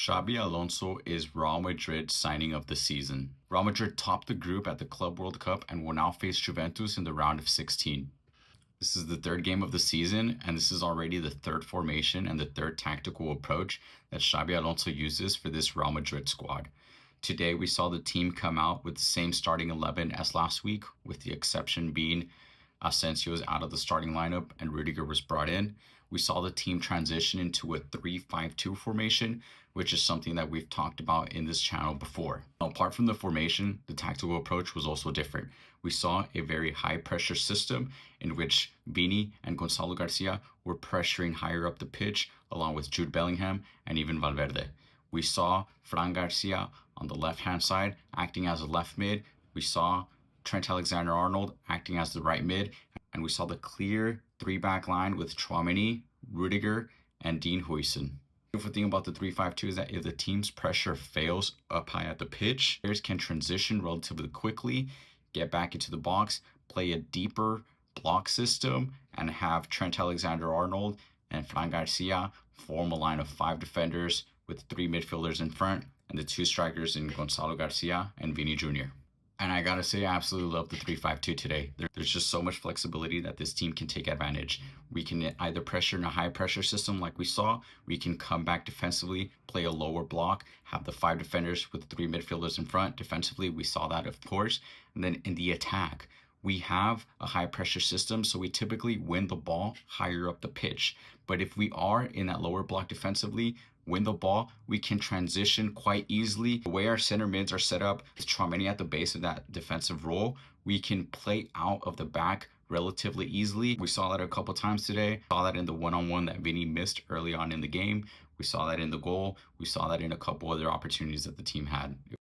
Xabi Alonso is Real Madrid's signing of the season. Real Madrid topped the group at the Club World Cup and will now face Juventus in the round of 16. This is the third game of the season, and this is already the third formation and the third tactical approach that Xabi Alonso uses for this Real Madrid squad. Today, we saw the team come out with the same starting 11 as last week, with the exception being Asensio is out of the starting lineup and Rudiger was brought in. We saw the team transition into a 3-5-2 formation, which is something that we've talked about in this channel before. Apart from the formation, the tactical approach was also different. We saw a very high pressure system in which Vini and Gonzalo Garcia were pressuring higher up the pitch, along with Jude Bellingham and even Valverde. We saw Fran Garcia on the left-hand side acting as a left mid. We saw Trent Alexander-Arnold acting as the right mid, and we saw the clear three-back line with Tchouaméni, Rudiger, and Dean Huijsen. The beautiful thing about the 3-5-2 is that if the team's pressure fails up high at the pitch, players can transition relatively quickly, get back into the box, play a deeper block system, and have Trent Alexander-Arnold and Fran Garcia form a line of 5 defenders with 3 midfielders in front and the 2 strikers in Gonzalo Garcia and Vini Jr. And I gotta say, I absolutely love the 3-5-2 today. There's just so much flexibility that this team can take advantage. We can either pressure in a high pressure system like we saw, we can come back defensively, play a lower block, have the 5 defenders with 3 midfielders in front. Defensively, we saw that, of course. And then in the attack, we have a high pressure system, so we typically win the ball higher up the pitch. But if we are in that lower block defensively, win the ball, we can transition quite easily. The way our center mids are set up, with Tchouaméni at the base of that defensive role, we can play out of the back relatively easily. We saw that a couple times today. We saw that in the one-on-one that Vini missed early on in the game. We saw that in the goal. We saw that in a couple other opportunities that the team had.